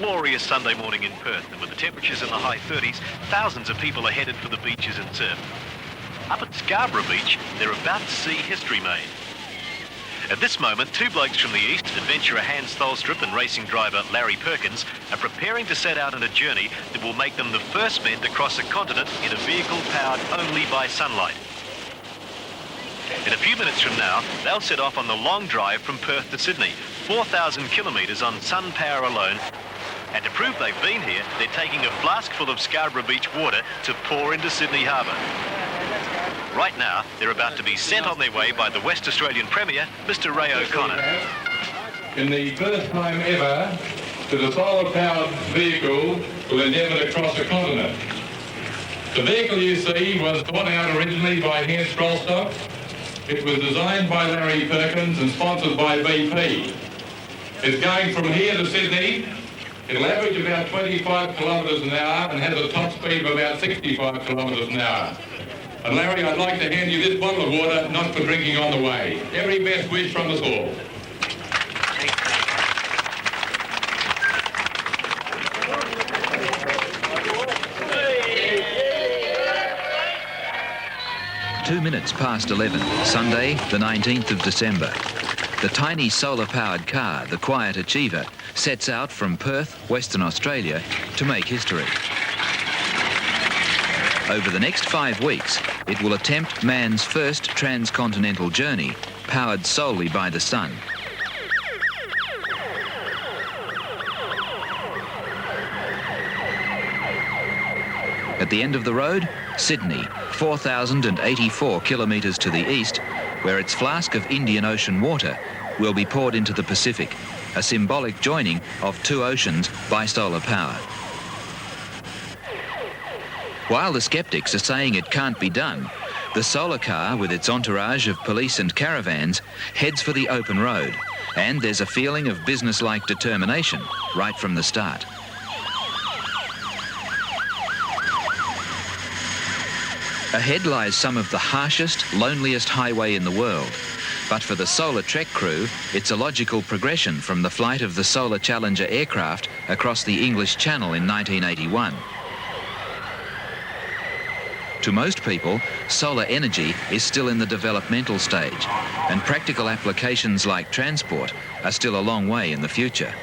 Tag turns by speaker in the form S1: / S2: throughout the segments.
S1: glorious Sunday morning in Perth, and with the temperatures in the high 30s, thousands of people are headed for the beaches and surf. Up at Scarborough Beach, they're about to see history made. At this moment, two blokes from the east, adventurer Hans Tholstrup and racing driver Larry Perkins, are preparing to set out on a journey that will make them the first men to cross a continent in a vehicle powered only by sunlight. In a few minutes from now, they'll set off on the long drive from Perth to Sydney, 4,000 kilometres on sun power alone. And to prove they've been here, they're taking a flask full of Scarborough Beach water to pour into Sydney Harbour. Right now, they're about to be sent on their way by the West Australian Premier, Mr. Ray O'Connor.
S2: In the first time ever that a solar-powered vehicle will endeavour to cross a continent. The vehicle you see was thought out originally by Hans Tholstrup. It was designed by Larry Perkins and sponsored by BP. It's going from here to Sydney. It'll average about 25 kilometres an hour and has a top speed of about 65 kilometres an hour. And Larry, I'd like to hand you this bottle of water, not for drinking on the way. Every best wish from us all.
S3: 2 minutes past 11, Sunday, the 19th of December. The tiny solar-powered car, the Quiet Achiever, sets out from Perth, Western Australia, to make history. Over the next 5 weeks, it will attempt man's first transcontinental journey, powered solely by the sun. At the end of the road, Sydney, 4,084 kilometres to the east, where its flask of Indian Ocean water will be poured into the Pacific, a symbolic joining of two oceans by solar power. While the skeptics are saying it can't be done, the solar car, with its entourage of police and caravans, heads for the open road, and there's a feeling of business-like determination right from the start. Ahead lies some of the harshest, loneliest highway in the world, but for the Solar Trek crew, it's a logical progression from the flight of the Solar Challenger aircraft across the English Channel in 1981. To most people, solar energy is still in the developmental stage, and practical applications like transport are still a long way in the future.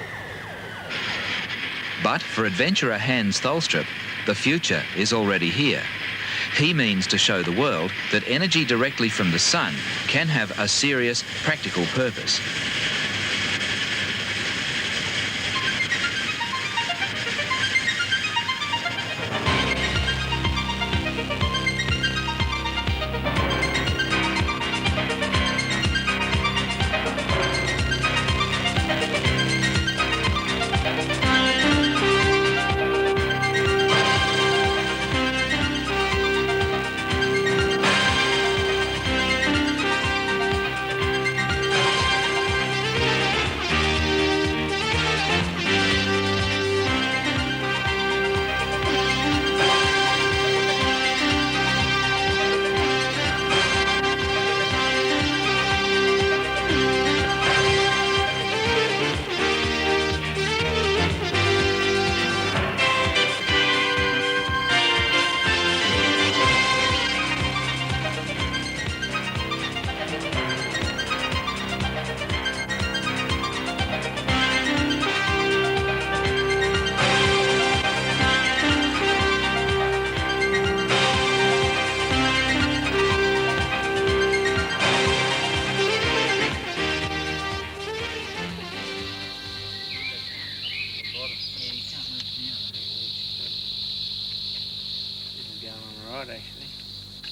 S3: But for adventurer Hans Tholstrup, the future is already here. He means to show the world that energy directly from the sun can have a serious, practical purpose.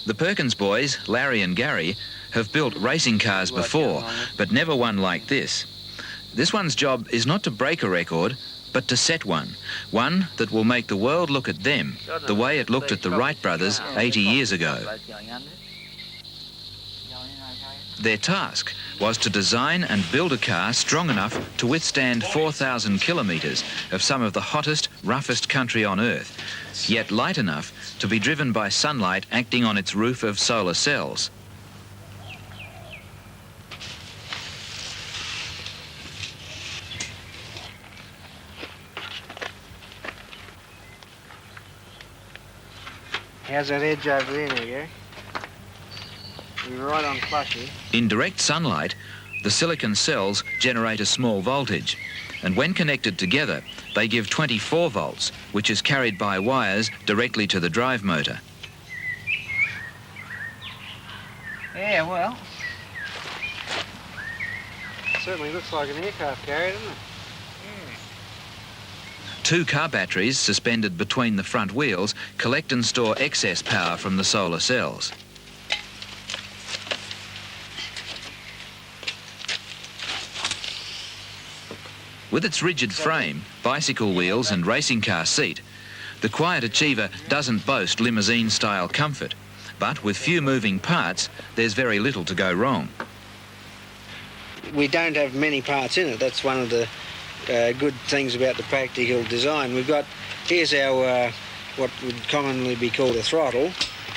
S3: The Perkins boys, Larry and Gary, have built racing cars before, but never one like this. This one's job is not to break a record, but to set one that will make the world look at them the way it looked at the Wright brothers 80 years ago. Their task was to design and build a car strong enough to withstand 4,000 kilometres of some of the hottest, roughest country on Earth, yet light enough to be driven by sunlight acting on its roof of solar cells.
S4: How's that edge over there now, Gary? We're right on flush here.
S3: In direct sunlight, the silicon cells generate a small voltage, and when connected together, they give 24 volts, which is carried by wires directly to the drive motor.
S4: Yeah, well, it certainly looks like an aircraft carrier, doesn't it?
S3: Two car batteries suspended between the front wheels collect and store excess power from the solar cells. With its rigid frame, bicycle wheels and racing car seat, the Quiet Achiever doesn't boast limousine-style comfort, but with few moving parts, there's very little to go wrong.
S4: We don't have many parts in it. That's one of the good things about the practical design. We've got, here's our, what would commonly be called a throttle.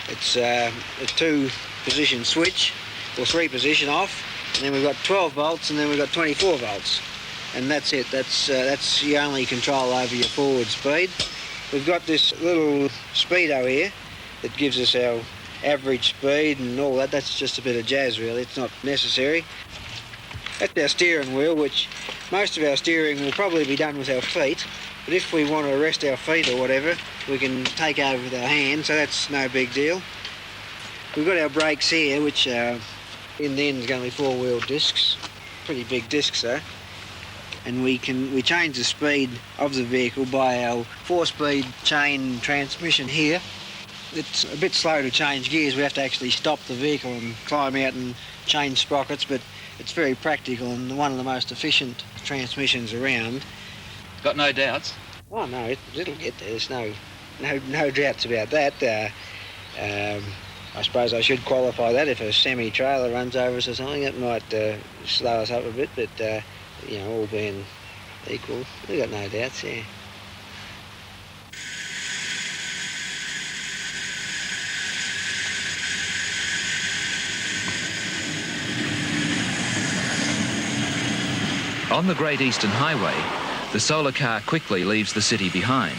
S4: It's a 2-position switch, or 3-position off, and then we've got 12 volts, and then we've got 24 volts. And that's it. That's your only control over your forward speed. We've got this little speedo here that gives us our average speed and all that. That's just a bit of jazz, really. It's not necessary. That's our steering wheel, which most of our steering will probably be done with our feet. But if we want to rest our feet or whatever, we can take over with our hands, so that's no big deal. We've got our brakes here, which in the end is going to be 4-wheel discs. Pretty big discs, though. And we change the speed of the vehicle by our 4-speed chain transmission here. It's a bit slow to change gears. We have to actually stop the vehicle and climb out and change sprockets, but it's very practical and one of the most efficient transmissions around.
S3: Got no doubts?
S4: Oh no, it'll get there. There's no doubts about that. I suppose I should qualify that. If a semi-trailer runs over us or something, that might slow us up a bit, but you know, all being equal, we've got no doubts, yeah.
S3: On the Great Eastern Highway, the solar car quickly leaves the city behind.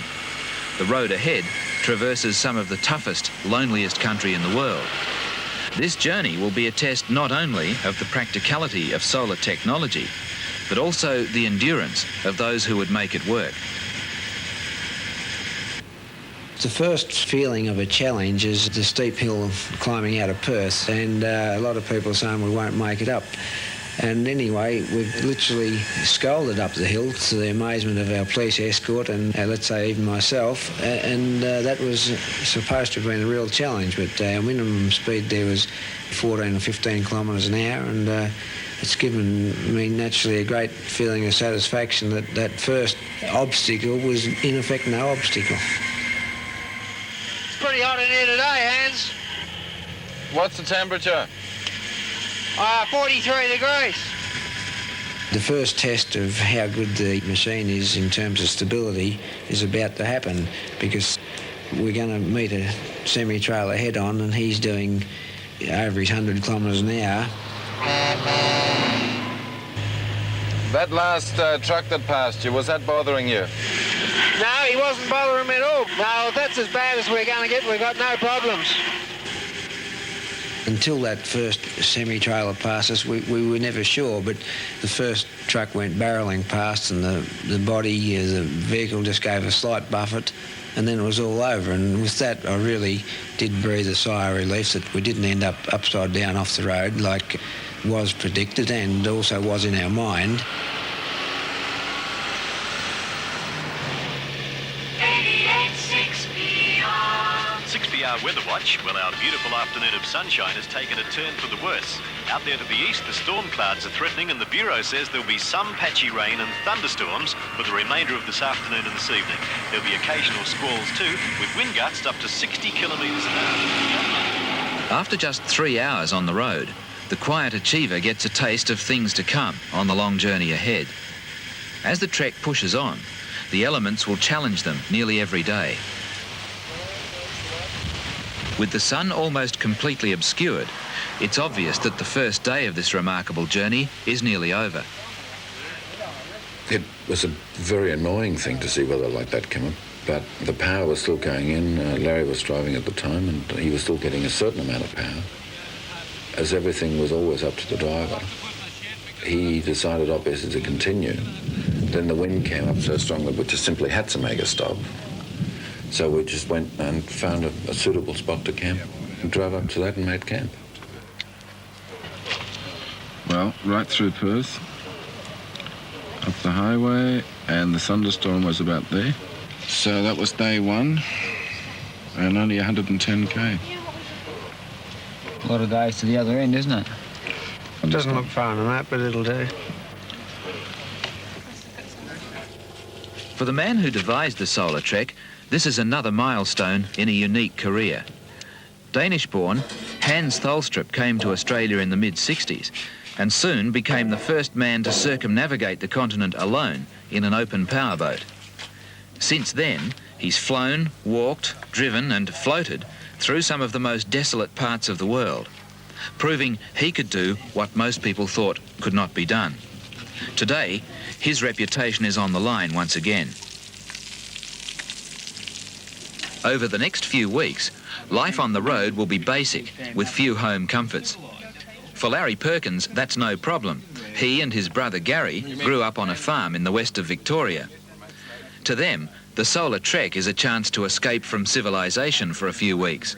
S3: The road ahead traverses some of the toughest, loneliest country in the world. This journey will be a test not only of the practicality of solar technology, but also the endurance of those who would make it work.
S4: The first feeling of a challenge is the steep hill climbing out of Perth, and a lot of people are saying we won't make it up. And anyway, we've literally scolded up the hill to the amazement of our police escort and let's say even myself, and that was supposed to have been a real challenge, but our minimum speed there was 14 or 15 kilometres an hour, and it's given me naturally a great feeling of satisfaction that that first obstacle was in effect no obstacle. It's pretty hot in here today, Hans.
S5: What's the temperature?
S4: 43 degrees. The first test of how good the machine is in terms of stability is about to happen, because we're going to meet a semi-trailer head-on and he's doing over his 100 kilometres an hour.
S5: That last truck that passed you, was that bothering you?
S4: No, he wasn't bothering me at all. No, if that's as bad as we're going to get, we've got no problems. Until that first semi-trailer passed us, we were never sure, but the first truck went barrelling past and the body, the vehicle just gave a slight buffet, and then it was all over. And with that, I really did breathe a sigh of relief that we didn't end up upside down off the road like was predicted and also was in our mind.
S1: Weather watch. Well, our beautiful afternoon of sunshine has taken a turn for the worse. Out there to the east, the storm clouds are threatening, and the Bureau says there'll be some patchy rain and thunderstorms for the remainder of this afternoon and this evening. There'll be occasional squalls too, with wind gusts up to 60 kilometres an hour.
S3: After just 3 hours on the road, the Quiet Achiever gets a taste of things to come on the long journey ahead. As the trek pushes on, the elements will challenge them nearly every day. With the sun almost completely obscured, it's obvious that the first day of this remarkable journey is nearly over.
S6: It was a very annoying thing to see weather like that come up, but the power was still going in. Larry was driving at the time, and he was still getting a certain amount of power. As everything was always up to the driver, he decided obviously to continue. Then the wind came up so strong that we just simply had to make a stop. So we just went and found a suitable spot to camp and drove up to that and made camp.
S5: Well, right through Perth, up the highway, and the thunderstorm was about there. So that was day one, and only 110k.
S7: A lot of days to the other end, isn't it?
S4: It doesn't look far on the map, but it'll do.
S3: For the man who devised the solar trek, this is another milestone in a unique career. Danish-born Hans Tholstrup came to Australia in the mid-60s and soon became the first man to circumnavigate the continent alone in an open powerboat. Since then, he's flown, walked, driven and floated through some of the most desolate parts of the world, proving he could do what most people thought could not be done. Today, his reputation is on the line once again. Over the next few weeks, life on the road will be basic, with few home comforts. For Larry Perkins, that's no problem. He and his brother Gary grew up on a farm in the west of Victoria. To them, the solar trek is a chance to escape from civilization for a few weeks.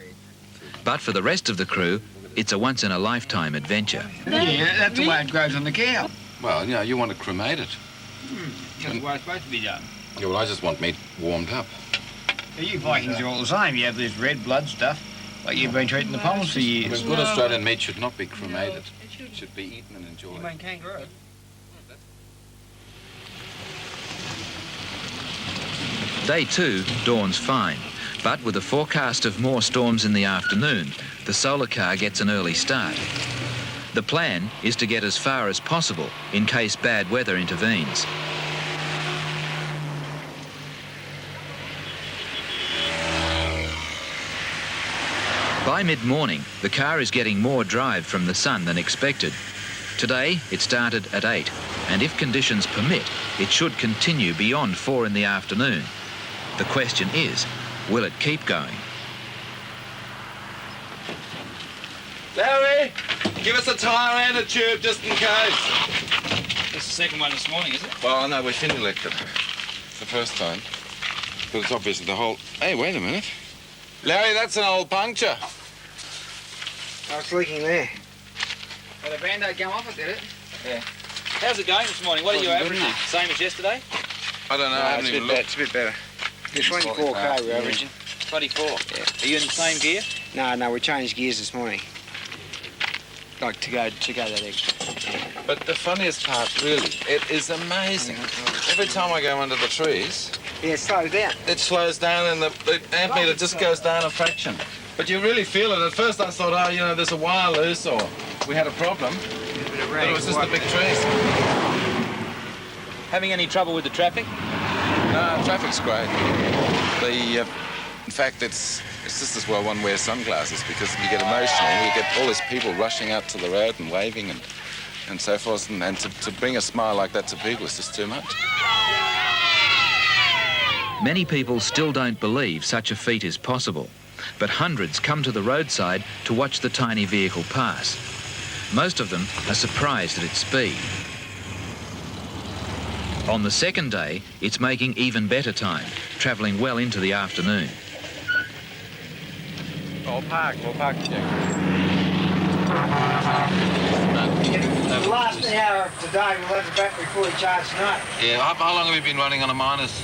S3: But for the rest of the crew, it's a once-in-a-lifetime adventure.
S7: Yeah, that's the way it grows on the cow.
S6: Well, you know, you want to cremate it.
S7: That's the way it's supposed to be done.
S6: Yeah, well, I just want meat warmed up.
S7: Yeah, you Vikings are all the same. You have this red blood stuff, like you've been treating the pommels for years.
S6: Good Australian meat should not be cremated. It should be eaten and enjoyed.
S7: You mean kangaroo?
S3: Day 2 dawns fine, but with a forecast of more storms in the afternoon, the solar car gets an early start. The plan is to get as far as possible in case bad weather intervenes. By mid-morning, the car is getting more drive from the sun than expected. Today, it started at 8, and if conditions permit, it should continue beyond 4 in the afternoon. The question is, will it keep going?
S5: Larry, give us a tyre and a tube just in case.
S7: That's the second one this morning, is it?
S5: Well, no, we're fin elected. It's the first time. But it's obviously the whole... Hey, wait a minute. Larry, that's an old puncture.
S4: Oh, it's leaking there.
S7: Well, the Band-Aid come off it, did it? Yeah. How's it going this morning? What are you averaging? Same as yesterday?
S5: I don't know, I haven't even looked.
S4: It's a bit better. It's 24k we're averaging.
S7: 24?
S4: Yeah.
S7: Are you in the same gear?
S4: No, we changed gears this morning. Like to go that extra.
S5: But the funniest part, really, it is amazing. Every time I go under the trees...
S4: Yeah, it slows down.
S5: It slows down and the amp meter just goes down a fraction. But you really feel it. At first I thought, oh, you know, there's a wire loose or we had a problem. But it was just the big trees.
S7: Having any trouble with the traffic?
S5: No, traffic's great. In fact, it's just as well one wears sunglasses because you get emotional. You get all these people rushing out to the road and waving and so forth. And to bring a smile like that to people is just too much.
S3: Many people still don't believe such a feat is possible, but hundreds come to the roadside to watch the tiny vehicle pass. Most of them are surprised at its speed. On the second day, it's making even better time, travelling well into the afternoon.
S5: We'll park again.
S4: The last hour of today we'll have the battery fully charged tonight.
S5: Yeah, how long have you been running on a minus?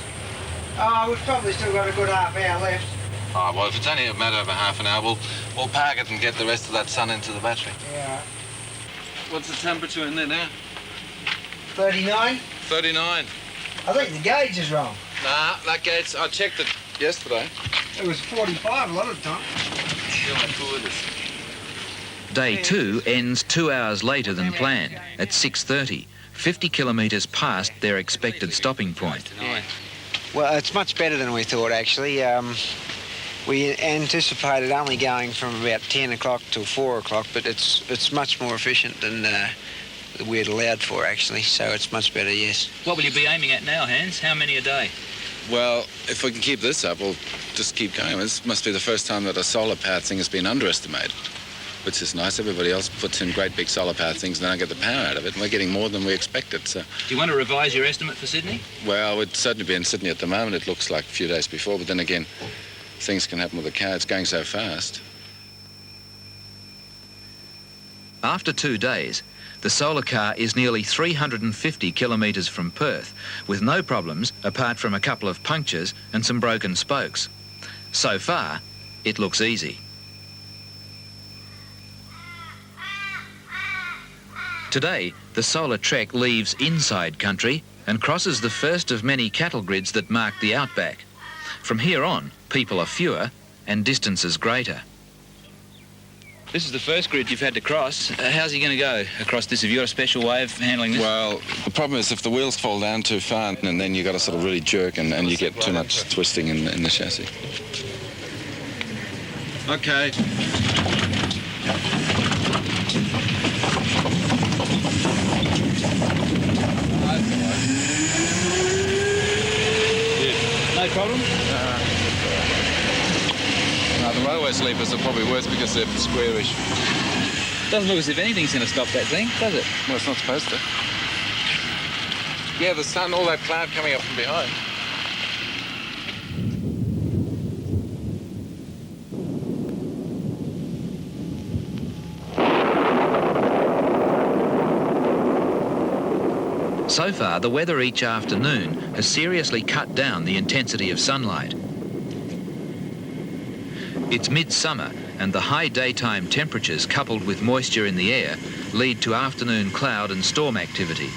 S4: Oh, we've probably still got a good half hour left.
S5: Oh, well, if it's only a matter of a half an hour, we'll park it and get the rest of that sun into the battery.
S4: Yeah.
S5: What's the temperature in there now?
S4: 39?
S5: 39.
S4: I think the gauge is wrong.
S5: Nah, that gauge, I checked it yesterday.
S4: It was 45 a lot of the time.
S3: Day 2 ends 2 hours later than planned, at 6:30, 50 kilometres past their expected stopping point.
S4: Well, it's much better than we thought, actually. We anticipated only going from about 10 o'clock till 4 o'clock, but it's much more efficient than we had allowed for, actually, so it's much better, yes.
S7: What will you be aiming at now, Hans? How many a day?
S5: Well, if we can keep this up, we'll just keep going. This must be the first time that a solar-powered thing has been underestimated, which is nice. Everybody else puts in great big solar-powered things and they don't get the power out of it, and we're getting more than we expected. So,
S7: do you want to revise your estimate for Sydney?
S5: Well, we'd certainly be in Sydney at the moment. It looks like a few days before, but then again, things can happen with the car. It's going so fast.
S3: After 2 days, the solar car is nearly 350 kilometres from Perth, with no problems apart from a couple of punctures and some broken spokes. So far, it looks easy. Today, the solar trek leaves inside country and crosses the first of many cattle grids that mark the outback. From here on, people are fewer and distances greater. This is the first grid you've had to cross. How's he going to go across this? Have you got a special way of handling this?
S5: Well, the problem is if the wheels fall down too far, and then you've got to sort of really jerk and you get too much twisting in the chassis. Okay.
S7: No problem?
S5: No, the railway sleepers are probably worse because they're squarish.
S7: Doesn't look as if anything's going to stop that thing, does it?
S5: Well, it's not supposed to. Yeah, the sun, all that cloud coming up from behind.
S3: So far, the weather each afternoon has seriously cut down the intensity of sunlight. It's midsummer, and the high daytime temperatures coupled with moisture in the air lead to afternoon cloud and storm activity.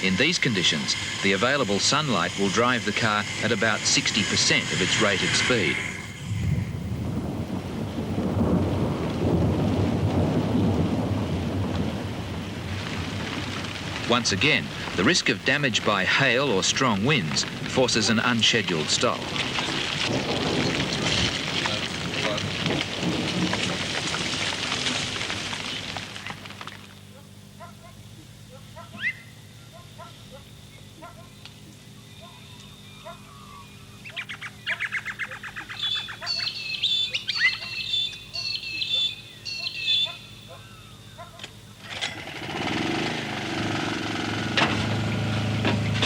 S3: In these conditions, the available sunlight will drive the car at about 60% of its rated speed. Once again, the risk of damage by hail or strong winds forces an unscheduled stop.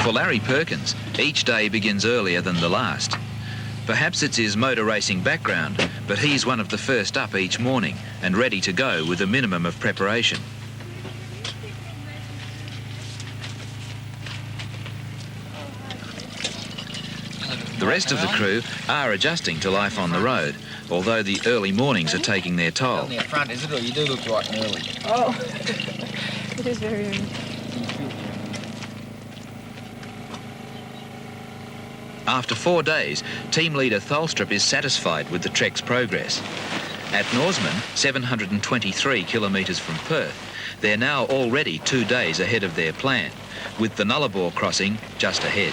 S3: For Larry Perkins, each day begins earlier than the last. Perhaps it's his motor racing background, but he's one of the first up each morning and ready to go with a minimum of preparation. The rest of the crew are adjusting to life on the road, although the early mornings are taking their toll.
S7: On the front, is it? Or you do look bright and early.
S8: Oh, it is very early.
S3: After 4 days, team leader Tholstrup is satisfied with the trek's progress. At Norseman, 723 kilometres from Perth, they're now already 2 days ahead of their plan, with the Nullarbor crossing just ahead.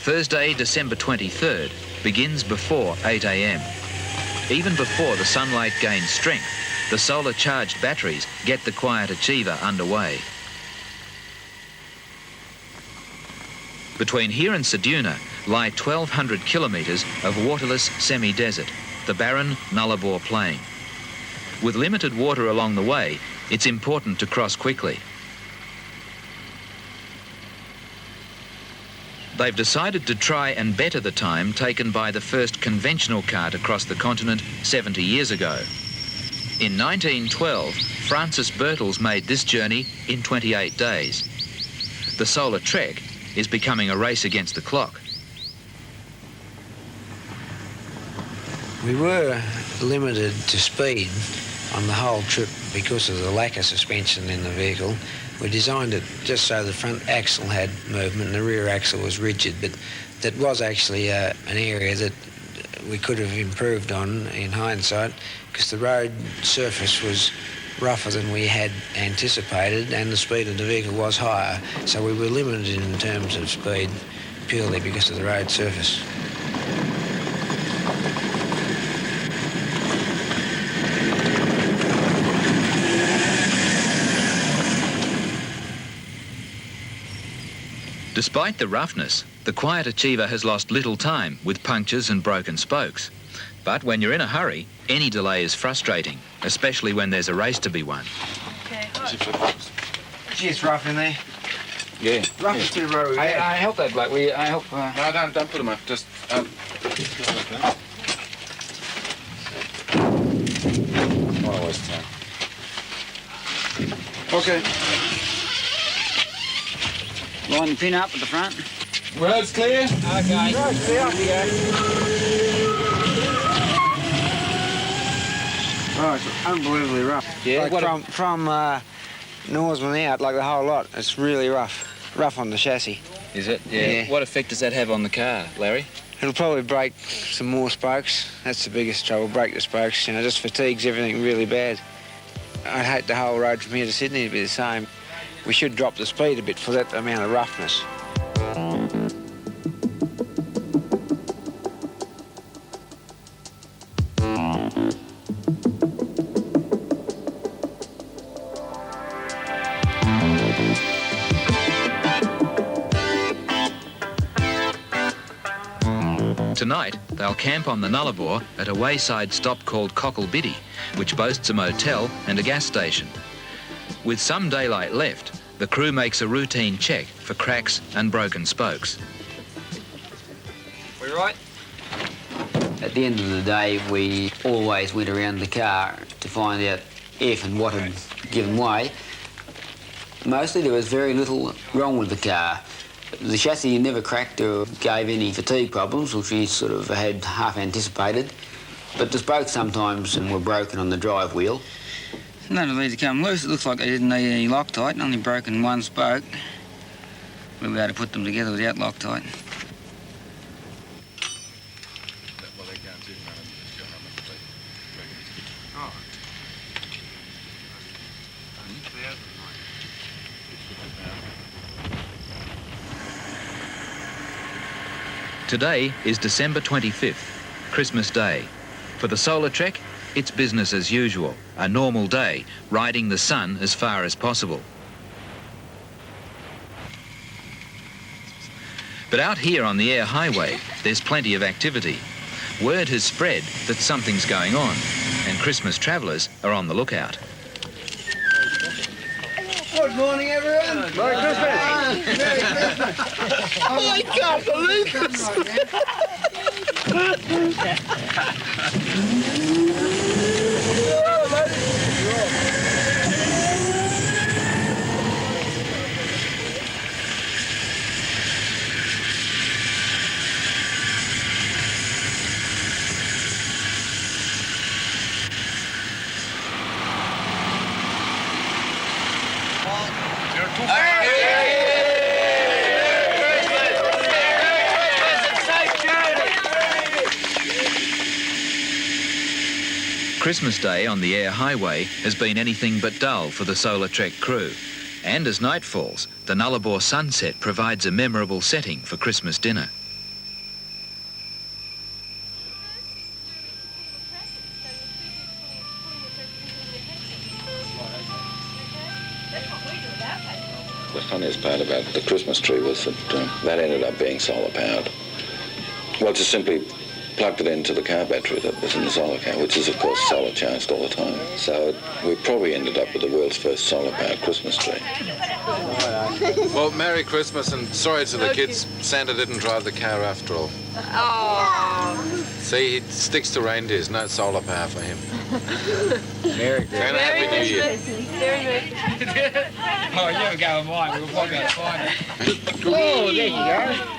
S3: Thursday, December 23rd, begins before 8 a.m. Even before the sunlight gains strength, the solar-charged batteries get the quiet AEVA underway. Between here and Ceduna lie 1,200 kilometres of waterless semi-desert, the barren Nullarbor Plain. With limited water along the way, it's important to cross quickly. They've decided to try and better the time taken by the first conventional car to cross the continent 70 years ago. In 1912, Francis Birtles made this journey in 28 days. The solar trek is becoming a race against the clock.
S4: We were limited to speed on the whole trip because of the lack of suspension in the vehicle. We designed it just so the front axle had movement and the rear axle was rigid, but that was actually an area that we could have improved on in hindsight, because the road surface was rougher than we had anticipated and the speed of the vehicle was higher, so we were limited in terms of speed purely because of the road surface.
S3: Despite the roughness, the quiet achiever has lost little time with punctures and broken spokes. But when you're in a hurry, any delay is frustrating, especially when there's a race to be won.
S8: Okay,
S4: Gee, it's rough in there.
S5: Yeah.
S4: Rough is too rough.
S7: I help that bloke. I help...
S5: No, don't put them up. Just... Not a waste of time.
S7: Okay. Line the pin up at the front.
S5: Road's clear?
S7: Okay.
S4: Road's clear, off you go. Oh, it's unbelievably rough.
S7: Yeah,
S4: like from Norseman out, like the whole lot, it's really rough. Rough on the chassis.
S3: Is it?
S4: Yeah.
S3: What effect does that have on the car, Larry?
S4: It'll probably break some more spokes. That's the biggest trouble, break the spokes. You know, just fatigues everything really bad. I'd hate the whole road from here to Sydney to be the same. We should drop the speed a bit for that amount of roughness.
S3: Tonight, they'll camp on the Nullarbor at a wayside stop called Cocklebiddy, which boasts a motel and a gas station. With some daylight left, the crew makes a routine check for cracks and broken spokes.
S7: We right?
S9: At the end of the day, we always went around the car to find out if and what had given way. Mostly there was very little wrong with the car. The chassis never cracked or gave any fatigue problems, which we sort of had half anticipated. But the spokes sometimes were broken on the drive wheel.
S7: None of these have come loose. It looks like they didn't need any Loctite, only broken one spoke. We'll be able to put them together without Loctite.
S3: Today is December 25th, Christmas Day. For the Solar Trek, it's business as usual, a normal day, riding the sun as far as possible. But out here on the air highway, there's plenty of activity. Word has spread that something's going on, and Christmas travellers are on the lookout.
S4: Good morning, everyone. Merry Christmas. Merry Christmas. I can't believe this.
S3: Christmas Day on the air highway has been anything but dull for the Solar Trek crew. And as night falls, the Nullarbor sunset provides a memorable setting for Christmas dinner.
S6: The funniest part about the Christmas tree was that that ended up being solar powered. Well, just simply plugged it into the car battery that was in the solar car, which is, of course, solar charged all the time. So we probably ended up with the world's first solar-powered Christmas tree.
S5: Well, Merry Christmas, and sorry to the kids. Santa didn't drive the car after all.
S8: Oh.
S5: See, he sticks to reindeers, no solar power for him.
S7: Merry Christmas.
S5: And a Happy New Year.
S8: Very good.
S7: Oh, you never go with mine. We'll probably go find it.
S4: Oh, there you go.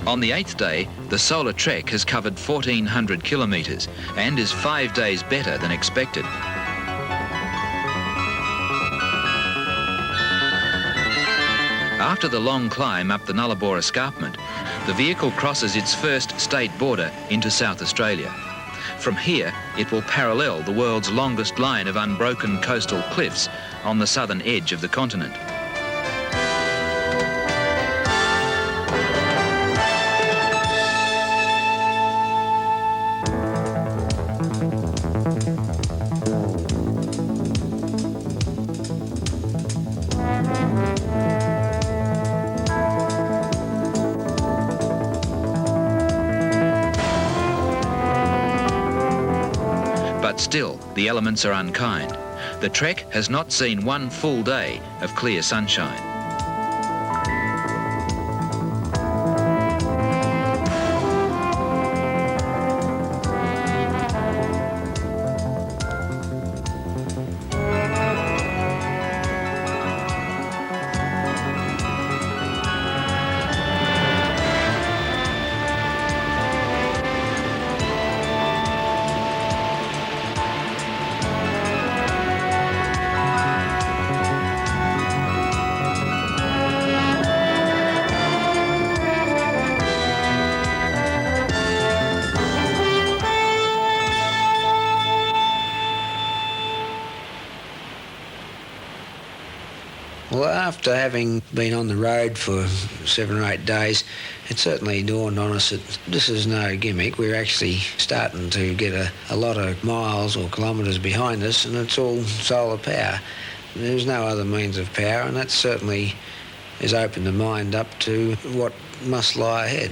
S3: On the 8th day, the Solar Trek has covered 1,400 kilometres and is 5 days better than expected. After the long climb up the Nullarbor escarpment, the vehicle crosses its first state border into South Australia. From here, it will parallel the world's longest line of unbroken coastal cliffs on the southern edge of the continent. But still, the elements are unkind. The trek has not seen one full day of clear sunshine.
S4: Well, after having been on the road for 7 or 8 days, it certainly dawned on us that this is no gimmick. We're actually starting to get a lot of miles or kilometres behind us, and it's all solar power. There's no other means of power, and that certainly has opened the mind up to what must lie ahead.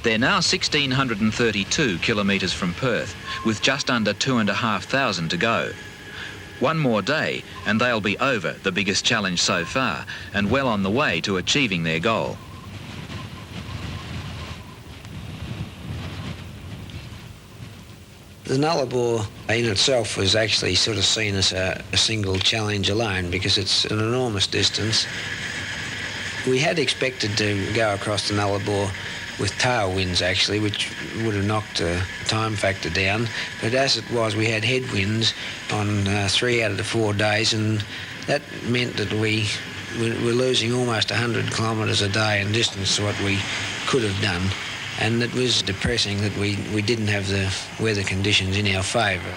S3: They're now 1,632 kilometres from Perth, with just under 2,500 to go. One more day and they'll be over the biggest challenge so far and well on the way to achieving their goal.
S4: The Nullarbor in itself was actually sort of seen as a single challenge alone because it's an enormous distance. We had expected to go across the Nullarbor with tailwinds actually, which would have knocked the time factor down. But as it was, we had headwinds on 3 out of the 4 days, and that meant that we were losing almost 100 kilometres a day in distance to what we could have done. And it was depressing that we didn't have the weather conditions in our favour.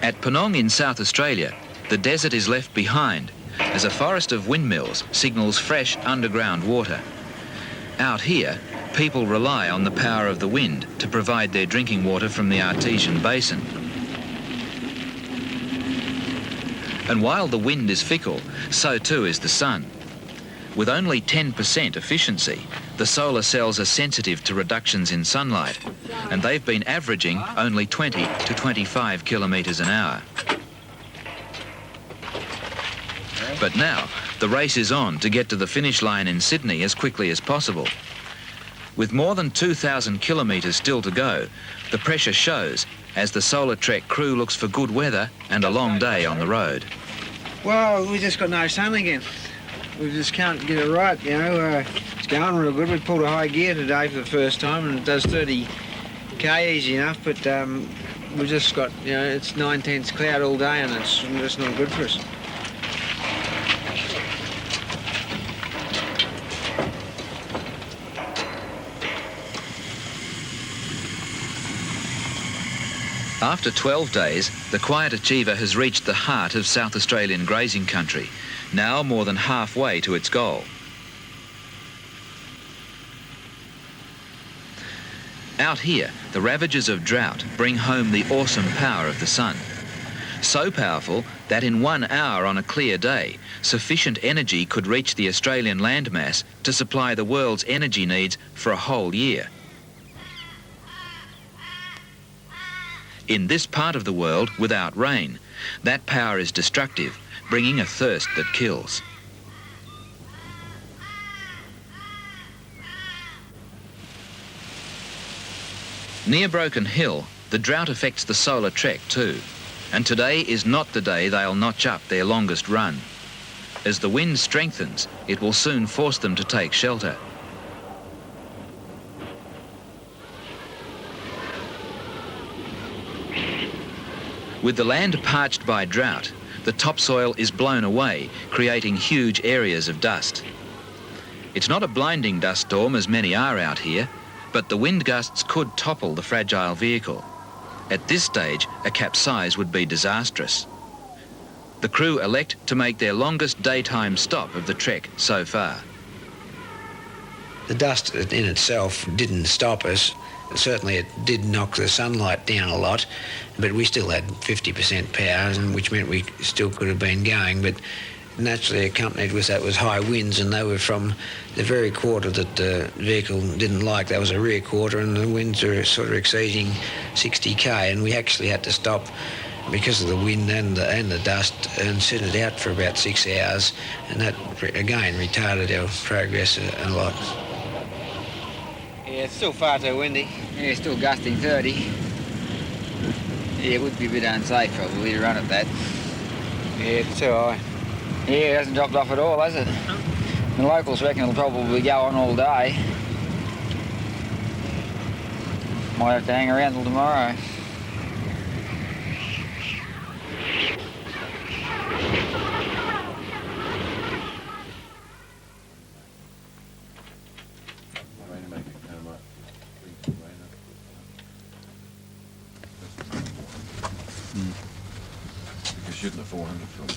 S3: At Penong in South Australia, the desert is left behind as a forest of windmills signals fresh underground water. Out here, people rely on the power of the wind to provide their drinking water from the artesian basin. And while the wind is fickle, so too is the sun. With only 10% efficiency, the solar cells are sensitive to reductions in sunlight, and they've been averaging only 20 to 25 kilometres an hour. But now, the race is on to get to the finish line in Sydney as quickly as possible. With more than 2,000 kilometres still to go, the pressure shows as the Solar Trek crew looks for good weather and a long day on the road.
S4: Well, we just got no sun again. We just can't get it right, you know. It's going real good. We pulled a high gear today for the first time, and it does 30k easy enough, but we've just got, you know, it's 9/10 cloud all day, and it's just not good for us.
S3: After 12 days, the Quiet Achiever has reached the heart of South Australian grazing country, now more than halfway to its goal. Out here, the ravages of drought bring home the awesome power of the sun. So powerful that in 1 hour on a clear day, sufficient energy could reach the Australian landmass to supply the world's energy needs for a whole year. In this part of the world, without rain, that power is destructive, bringing a thirst that kills. Near Broken Hill, the drought affects the Solar Trek too, and today is not the day they'll notch up their longest run. As the wind strengthens, it will soon force them to take shelter. With the land parched by drought, the topsoil is blown away, creating huge areas of dust. It's not a blinding dust storm as many are out here, but the wind gusts could topple the fragile vehicle. At this stage, a capsize would be disastrous. The crew elect to make their longest daytime stop of the trek so far.
S4: The dust in itself didn't stop us. Certainly it did knock the sunlight down a lot, but we still had 50% power, which meant we still could have been going. But naturally accompanied with that was high winds, and they were from the very quarter that the vehicle didn't like. That was a rear quarter, and the winds were sort of exceeding 60k, and we actually had to stop because of the wind and the dust and sit it out for about 6 hours, and that again retarded our progress a lot. Yeah, it's still far too windy.
S7: Yeah, still gusting 30. Yeah, it would be a bit unsafe probably to run at that.
S4: Yeah, it's too high.
S7: Yeah, it hasn't dropped off at all, has it? The locals reckon it'll probably go on all day. Might have to hang around till tomorrow.
S5: Shooting a 400 film.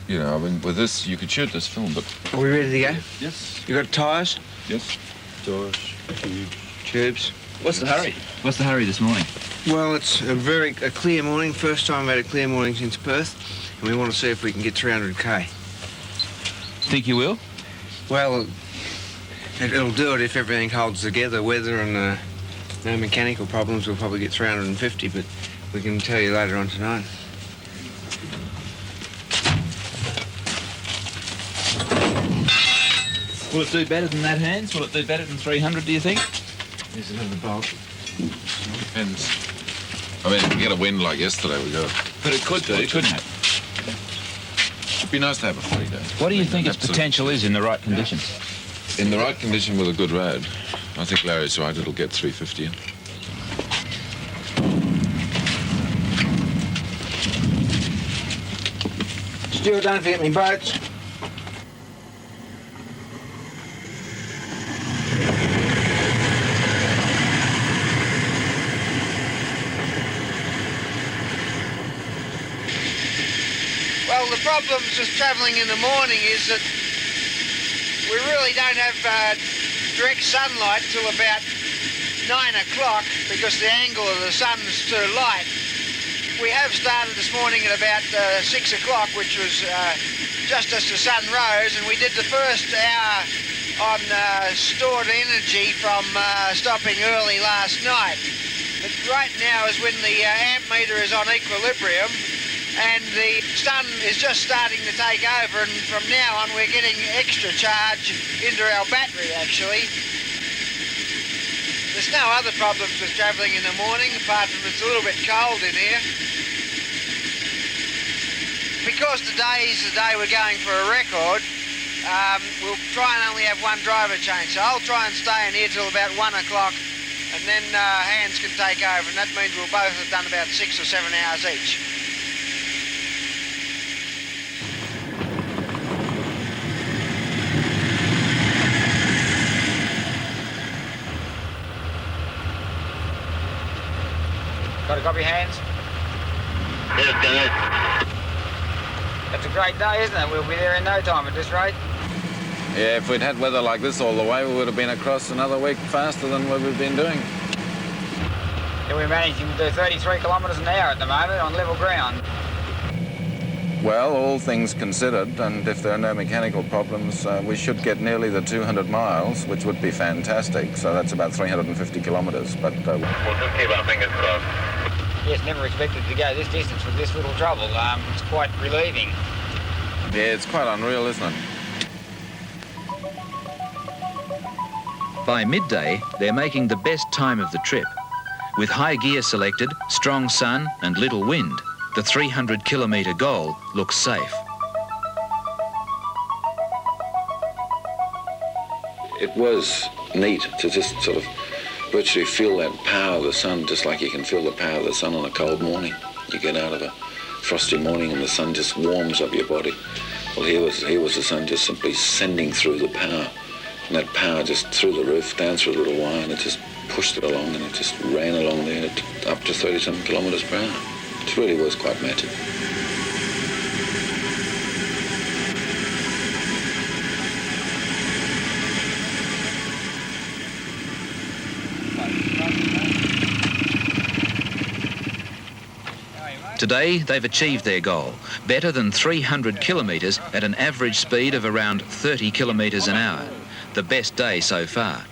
S5: You know, I mean, with this, you could shoot this film, but...
S4: Are we ready to go?
S5: Yes.
S4: You got tyres?
S5: Yes. Tyres,
S4: Tubes.
S3: What's the hurry? What's the hurry this morning?
S4: Well, it's a clear morning. First time I've had a clear morning since Perth, and we want to see if we can get 300k.
S3: Think you will?
S4: Well, it'll do it if everything holds together. Weather and no mechanical problems, we'll probably get 350, but we can tell you later on tonight.
S3: Will it do better than that, Hans? Will it do better than 300, do you think?
S4: There's another bolt.
S5: Depends. I mean, if we get a wind like yesterday, we go...
S3: But it could do, couldn't it?
S5: It'd be nice to have a free day.
S3: What do you think its potential is in the right conditions?
S5: In the right condition with a good road, I think Larry's right, it'll get 350 in.
S4: Stuart, don't forget me boats. Well, the problems with travelling in the morning is that we really don't have direct sunlight till about 9 o'clock because the angle of the sun's too light. We have started this morning at about 6 o'clock, which was just as the sun rose, and we did the first hour on stored energy from stopping early last night. But right now is when the amp meter is on equilibrium, and the sun is just starting to take over, and from now on we're getting extra charge into our battery actually. There's no other problems with travelling in the morning apart from it's a little bit cold in here. Because today is the day we're going for a record, we'll try and only have one driver change. So I'll try and stay in here till about 1 o'clock, and then Hans can take over, and that means we'll both have done about 6 or 7 hours each.
S7: Got a copy, Hans?
S10: Yes, Dennis.
S7: That's a great day, isn't it? We'll be there in no time at this rate.
S5: Yeah, if we'd had weather like this all the way, we would have been across another week faster than what we've been doing.
S7: Yeah, we're managing to do 33 kilometres an hour at the moment on level ground.
S5: Well, all things considered, and if there are no mechanical problems, we should get nearly the 200 miles, which would be fantastic. So that's about 350 kilometres, but...
S10: We'll just keep our fingers crossed.
S7: Yes, never expected to go this distance with this little trouble. It's quite relieving.
S5: Yeah, it's quite unreal, isn't it?
S3: By midday, they're making the best time of the trip. With high gear selected, strong sun and little wind, the 300-kilometre goal looks safe.
S6: It was neat to just sort of virtually feel that power of the sun, just like you can feel the power of the sun on a cold morning. You get out of a frosty morning and the sun just warms up your body. Well, here was the sun just simply sending through the power. And that power just through the roof, down through the little wire, and it just pushed it along, and it just ran along there up to 30-something kilometres per hour. It really was quite magic.
S3: Today, they've achieved their goal, better than 300 kilometres at an average speed of around 30 kilometres an hour, the best day so far.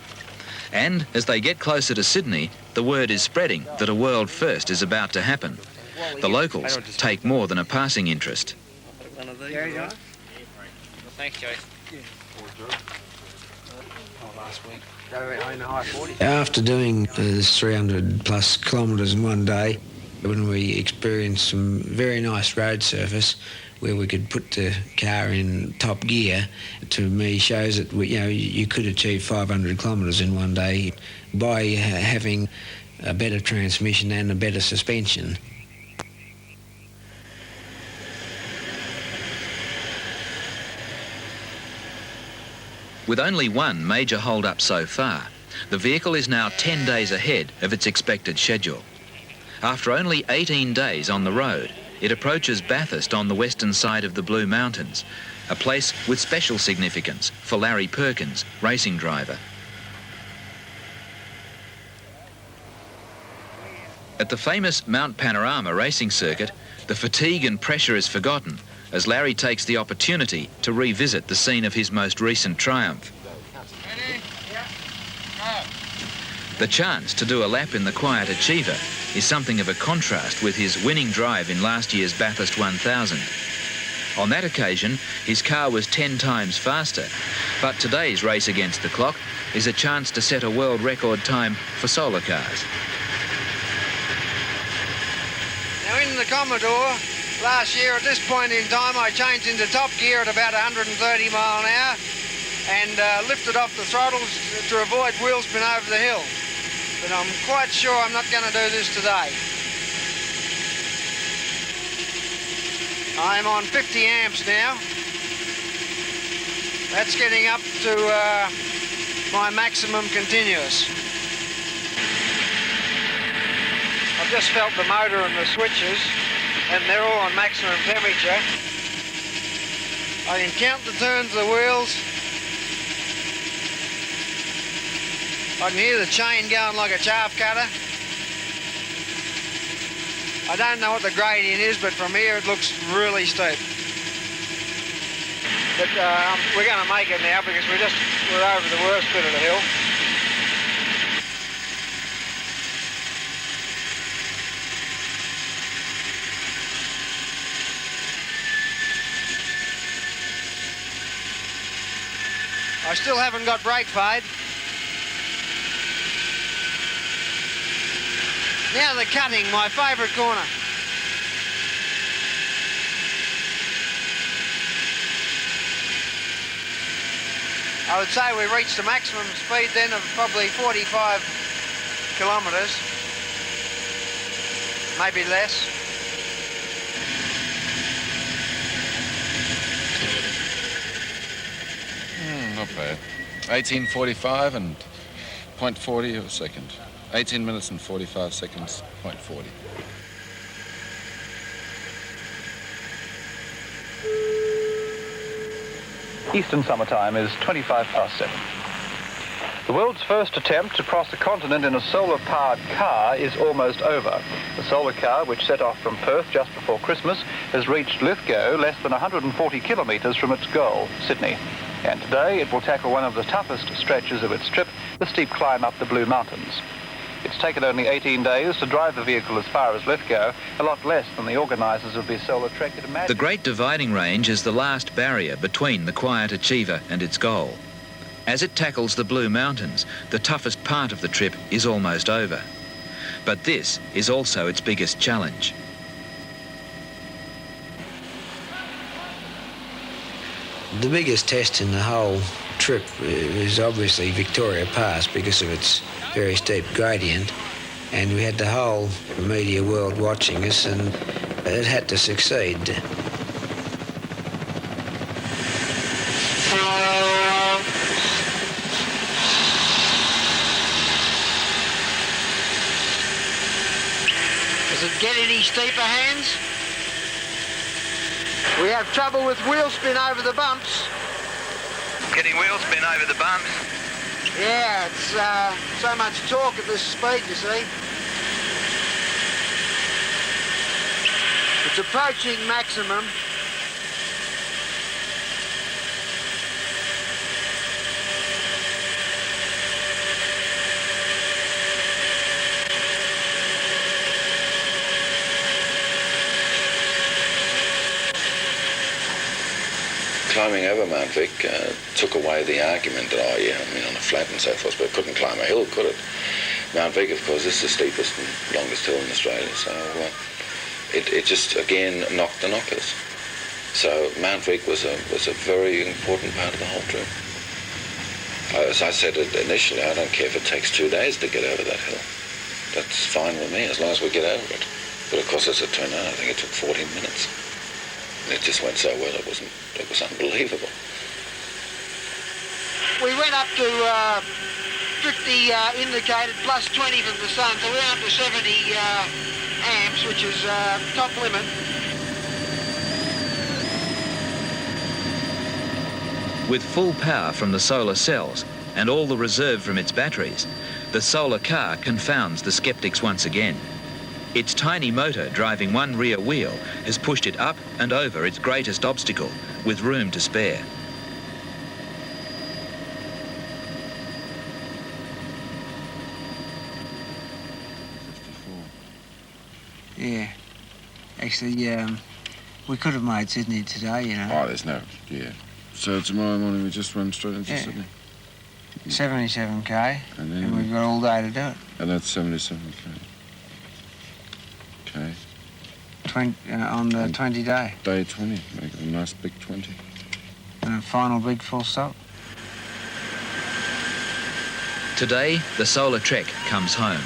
S3: And as they get closer to Sydney, the word is spreading that a world first is about to happen. The locals take more than a passing interest.
S7: Thanks, Joyce.
S4: After doing 300 plus kilometres in one day, when we experienced some very nice road surface where we could put the car in top gear, to me shows that you could achieve 500 kilometres in one day by having a better transmission and a better suspension.
S3: With only one major hold-up so far, the vehicle is now 10 days ahead of its expected schedule. After only 18 days on the road, it approaches Bathurst on the western side of the Blue Mountains, a place with special significance for Larry Perkins, racing driver. At the famous Mount Panorama racing circuit, the fatigue and pressure is forgotten as Larry takes the opportunity to revisit the scene of his most recent triumph. The chance to do a lap in the Quiet Achiever is something of a contrast with his winning drive in last year's Bathurst 1000. On that occasion, his car was 10 times faster, but today's race against the clock is a chance to set a world record time for solar cars.
S4: Now in the Commodore, last year at this point in time, I changed into top gear at about 130 mile an hour and lifted off the throttles to avoid wheel spin over the hill. But I'm quite sure I'm not going to do this today. I'm on 50 amps now. That's getting up to my maximum continuous. I've just felt the motor and the switches, and they're all on maximum temperature. I can count the turns of the wheels. I can hear the chain going like a chaff cutter. I don't know what the gradient is, but from here it looks really steep. But we're going to make it now because we're over the worst bit of the hill. I still haven't got brake fade. Now the cutting, my favourite corner. I would say we reached the maximum speed then of probably 45 kilometres, maybe less.
S5: Not bad. 18:45 and 0.40 of a second. 18 minutes and 45 seconds, 0.40.
S11: Eastern summertime is 7:25. The world's first attempt to cross the continent in a solar-powered car is almost over. The solar car, which set off from Perth just before Christmas, has reached Lithgow less than 140 kilometres from its goal, Sydney. And today it will tackle one of the toughest stretches of its trip, the steep climb up the Blue Mountains. It's taken only 18 days to drive the vehicle as far as Lithgow, a lot less than the organisers of this solar trek had imagined.
S3: The Great Dividing Range is the last barrier between the Quiet Achiever and its goal. As it tackles the Blue Mountains, the toughest part of the trip is almost over. But this is also its biggest challenge.
S4: The biggest test in the whole trip is obviously Victoria Pass because of its very steep gradient. and we had the whole media world watching us, and it had to succeed. Does it get any steeper, Hands? We have trouble with wheel spin over the bumps.
S12: Getting wheel spin over the bumps?
S4: Yeah, it's so much torque at this speed, you see. It's approaching maximum.
S6: Climbing over Mount Vic took away the argument that, oh yeah, I mean on a flat and so forth, but it couldn't climb a hill, could it? Mount Vic, of course, is the steepest and longest hill in Australia, so it just, again, knocked the knockers. So Mount Vic was a very important part of the whole trip. As I said initially, I don't care if it takes 2 days to get over that hill. That's fine with me, as long as we get over it. But of course, as it turned out, I think it took 14 minutes. It just went so well, it was unbelievable.
S4: We went up to 50 indicated plus 20 from the sun, so we're up to 70 amps, which is top limit.
S3: With full power from the solar cells and all the reserve from its batteries, the solar car confounds the skeptics once again. Its tiny motor driving one rear wheel has pushed it up and over its greatest obstacle, with room to spare.
S4: Yeah, actually, we could have made Sydney today, you know.
S13: Oh, there's no, yeah. So tomorrow morning we just run straight into Sydney?
S4: 77k,
S13: and
S4: we've got all day to do it.
S13: And that's 77k. Okay.
S4: On the 20 day.
S13: Day 20, make it a nice big 20.
S4: And a final big full stop.
S3: Today, the solar trek comes home.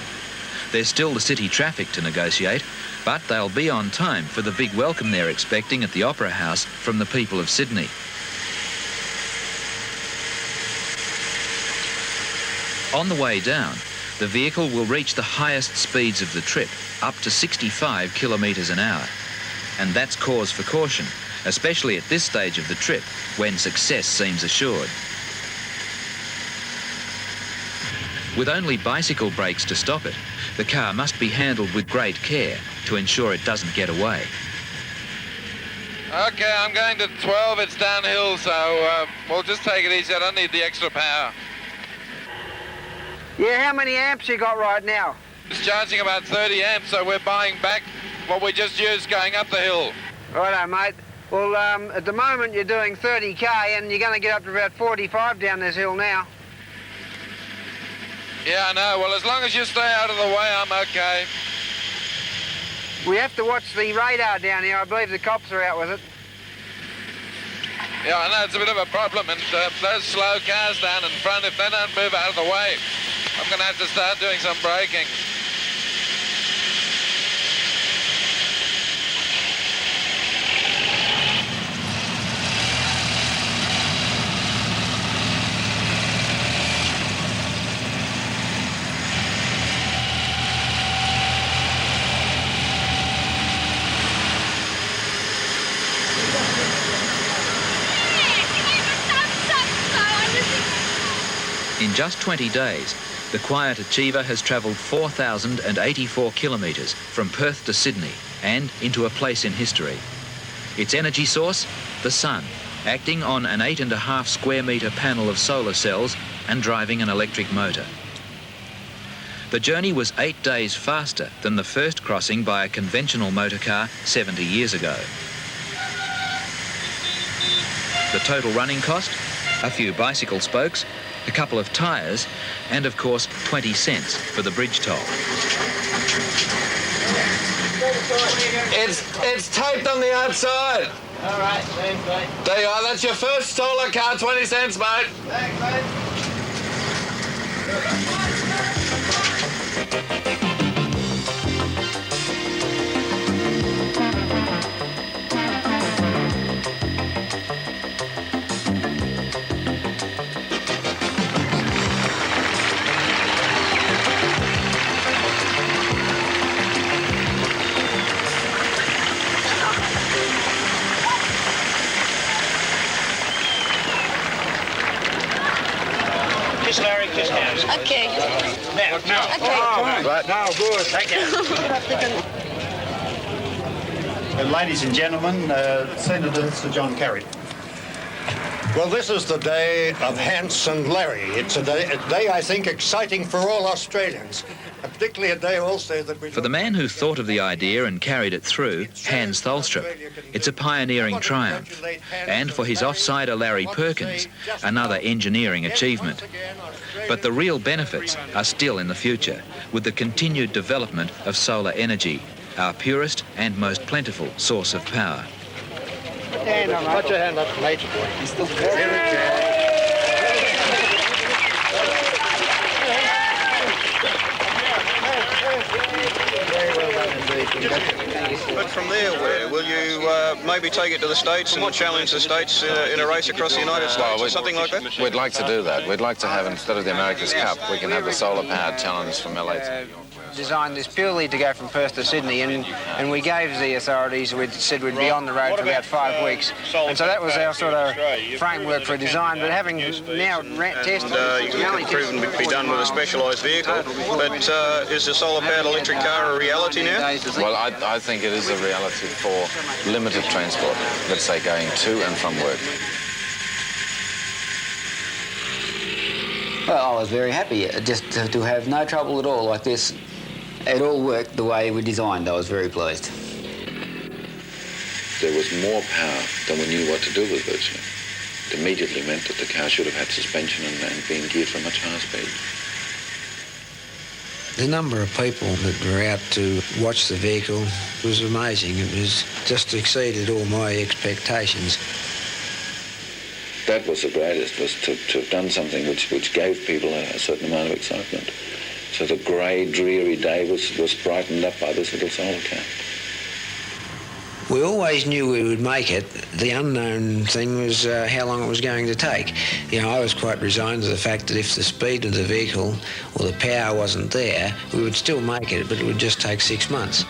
S3: There's still the city traffic to negotiate, but they'll be on time for the big welcome they're expecting at the Opera House from the people of Sydney. On the way down, the vehicle will reach the highest speeds of the trip, up to 65 kilometres an hour. And that's cause for caution, especially at this stage of the trip, when success seems assured. With only bicycle brakes to stop it, the car must be handled with great care to ensure it doesn't get away.
S5: Okay, I'm going to 12, it's downhill, so we'll just take it easy. I don't need the extra power.
S4: Yeah, how many amps you got right now?
S5: It's charging about 30 amps, so we're buying back what we just used going up the hill.
S4: Righto, mate. Well, at the moment you're doing 30k and you're going to get up to about 45 down this hill now.
S5: Yeah, I know. Well, as long as you stay out of the way, I'm okay.
S4: We have to watch the radar down here. I believe the cops are out with it.
S5: Yeah, I know. It's a bit of a problem. And those slow cars down in front, if they don't move out of the way, I'm going to have to start doing some braking.
S3: In just 20 days, the Quiet Achiever has travelled 4,084 kilometres from Perth to Sydney and into a place in history. Its energy source? The sun, acting on an 8.5 square metre panel of solar cells and driving an electric motor. The journey was 8 days faster than the first crossing by a conventional motorcar 70 years ago. The total running cost? A few bicycle spokes, a couple of tyres, and of course 20 cents for the bridge toll.
S5: It's taped on the outside.
S4: All right, thanks, mate.
S5: There you are. That's your first solar car, 20 cents, mate.
S4: Thanks, mate.
S8: Okay.
S14: Now.
S8: Okay.
S14: Right now, good. Thank you.
S15: Ladies and gentlemen, Senator Sir John Kerry.
S16: Well, this is the day of Hans and Larry. It's a day, I think, exciting for all Australians, particularly a day also that we...
S3: For the man who thought of the idea and carried it through, Hans Tholstrup, it's a pioneering triumph. And for his offsider Larry Perkins, another engineering achievement. But the real benefits are still in the future, with the continued development of solar energy, our purest and most plentiful source of power.
S16: Put your hand up, mate. He's still
S17: But from there, where will you maybe take it to the States and challenge the States in a race across the United States or something like that?
S5: We'd like to do that. We'd like to have, instead of the America's Cup, we can have the solar-powered challenge from LA to New York.
S4: Designed this purely to go from Perth to Sydney, and we gave the authorities, we said we'd be on the road for about 5 weeks, and so that was our sort of framework for design. But having now tested,
S17: you can proven to be done with a specialised vehicle. But is the solar-powered electric car a reality now?
S5: Well, I think it is a reality for limited transport. Let's say going to and from work.
S9: Well, I was very happy just to have no trouble at all like this. It all worked the way we designed. I was very pleased.
S6: There was more power than we knew what to do with virtually. It immediately meant that the car should have had suspension and been geared for much higher speed.
S4: The number of people that were out to watch the vehicle was amazing. It was just exceeded all my expectations.
S6: That was the greatest, was to have done something which gave people a certain amount of excitement. So the grey, dreary day was brightened up by this little solar car.
S4: We always knew we would make it. The unknown thing was how long it was going to take. You know, I was quite resigned to the fact that if the speed of the vehicle or the power wasn't there, we would still make it, but it would just take 6 months.